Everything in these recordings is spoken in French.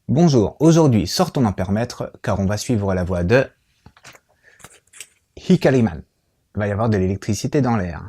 Bonjour, aujourd'hui sortons d'en permettre car on va suivre la voie de Hikariman. Il va y avoir de l'électricité dans l'air.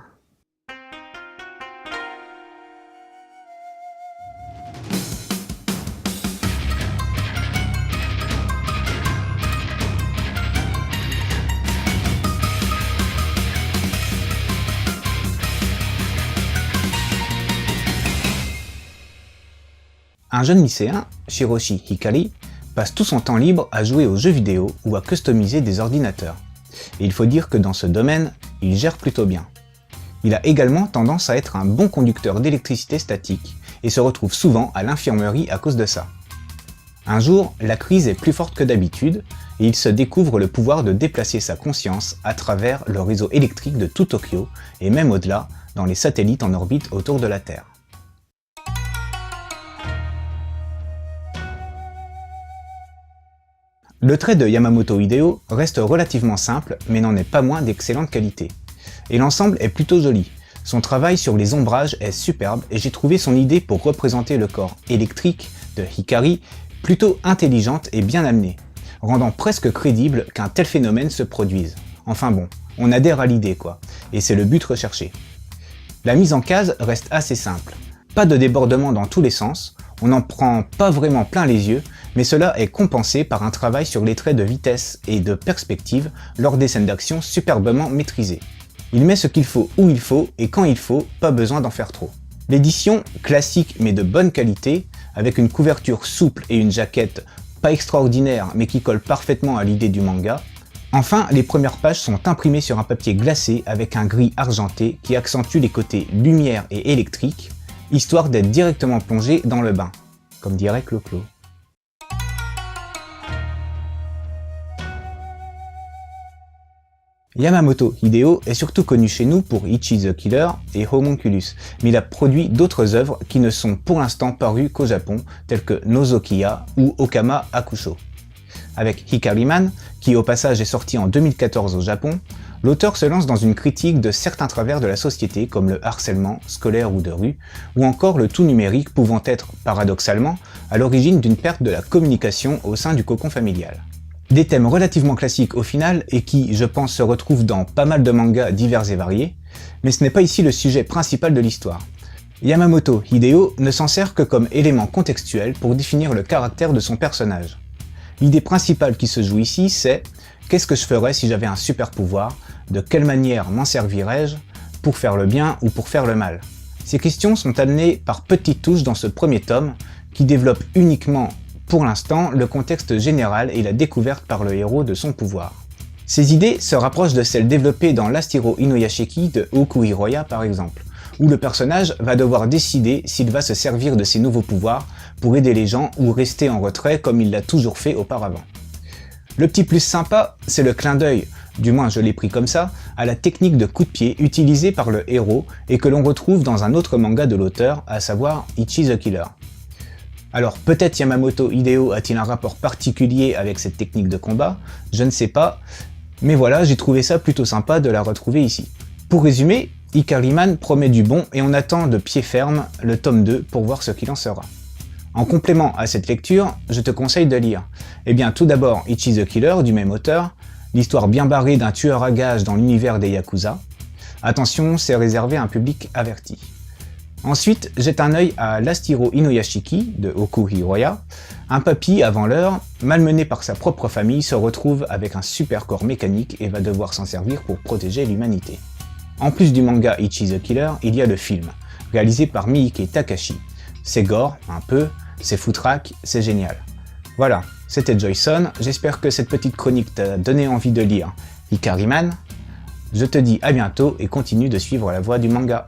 Un jeune lycéen, Shiroshi Hikari, passe tout son temps libre à jouer aux jeux vidéo ou à customiser des ordinateurs. Et il faut dire que dans ce domaine, il gère plutôt bien. Il a également tendance à être un bon conducteur d'électricité statique et se retrouve souvent à l'infirmerie à cause de ça. Un jour, la crise est plus forte que d'habitude et il se découvre le pouvoir de déplacer sa conscience à travers le réseau électrique de tout Tokyo et même au-delà, dans les satellites en orbite autour de la Terre. Le trait de Yamamoto Hideo reste relativement simple, mais n'en est pas moins d'excellente qualité. Et l'ensemble est plutôt joli. Son travail sur les ombrages est superbe et j'ai trouvé son idée pour représenter le corps électrique de Hikari plutôt intelligente et bien amenée, rendant presque crédible qu'un tel phénomène se produise. Enfin bon, on adhère à l'idée quoi, et c'est le but recherché. La mise en case reste assez simple. Pas de débordement dans tous les sens, on n'en prend pas vraiment plein les yeux, mais cela est compensé par un travail sur les traits de vitesse et de perspective lors des scènes d'action superbement maîtrisées. Il met ce qu'il faut où il faut et quand il faut, pas besoin d'en faire trop. L'édition, classique mais de bonne qualité, avec une couverture souple et une jaquette pas extraordinaire mais qui colle parfaitement à l'idée du manga. Enfin, les premières pages sont imprimées sur un papier glacé avec un gris argenté qui accentue les côtés lumière et électrique, histoire d'être directement plongé dans le bain, comme dirait Clo-Clo. Yamamoto Hideo est surtout connu chez nous pour Ichi the Killer et Homunculus, mais il a produit d'autres œuvres qui ne sont pour l'instant parues qu'au Japon, telles que Nozokiya ou Okama Hakusho. Avec Hikariman, qui au passage est sorti en 2014 au Japon, l'auteur se lance dans une critique de certains travers de la société comme le harcèlement, scolaire ou de rue, ou encore le tout numérique pouvant être, paradoxalement, à l'origine d'une perte de la communication au sein du cocon familial. Des thèmes relativement classiques au final et qui, je pense, se retrouvent dans pas mal de mangas divers et variés, mais ce n'est pas ici le sujet principal de l'histoire. Yamamoto Hideo ne s'en sert que comme élément contextuel pour définir le caractère de son personnage. L'idée principale qui se joue ici, c'est « qu'est-ce que je ferais si j'avais un super pouvoir ? De quelle manière m'en servirais-je ? Pour faire le bien ou pour faire le mal ?» Ces questions sont amenées par petites touches dans ce premier tome, qui développe uniquement pour l'instant, le contexte général et la découverte par le héros de son pouvoir. Ces idées se rapprochent de celles développées dans Last Hero Inuyashiki de Oku Hiroya par exemple, où le personnage va devoir décider s'il va se servir de ses nouveaux pouvoirs pour aider les gens ou rester en retrait comme il l'a toujours fait auparavant. Le petit plus sympa, c'est le clin d'œil, du moins je l'ai pris comme ça, à la technique de coup de pied utilisée par le héros et que l'on retrouve dans un autre manga de l'auteur, à savoir Ichi the Killer. Alors peut-être Yamamoto Hideo a-t-il un rapport particulier avec cette technique de combat, je ne sais pas, mais voilà, j'ai trouvé ça plutôt sympa de la retrouver ici. Pour résumer, Hikariman promet du bon et on attend de pied ferme le tome 2 pour voir ce qu'il en sera. En complément à cette lecture, je te conseille de lire, tout d'abord Ichi the Killer du même auteur, l'histoire bien barrée d'un tueur à gages dans l'univers des Yakuza. Attention, c'est réservé à un public averti. Ensuite, jette un œil à Last Hero Inuyashiki de Oku Hiroya. Un papy, avant l'heure, malmené par sa propre famille, se retrouve avec un super corps mécanique et va devoir s'en servir pour protéger l'humanité. En plus du manga Ichi the Killer, il y a le film, réalisé par Miike Takashi. C'est gore, un peu, c'est foutraque, c'est génial. Voilà, c'était Joyson, j'espère que cette petite chronique t'a donné envie de lire Hikariman. Je te dis à bientôt et continue de suivre la voie du manga.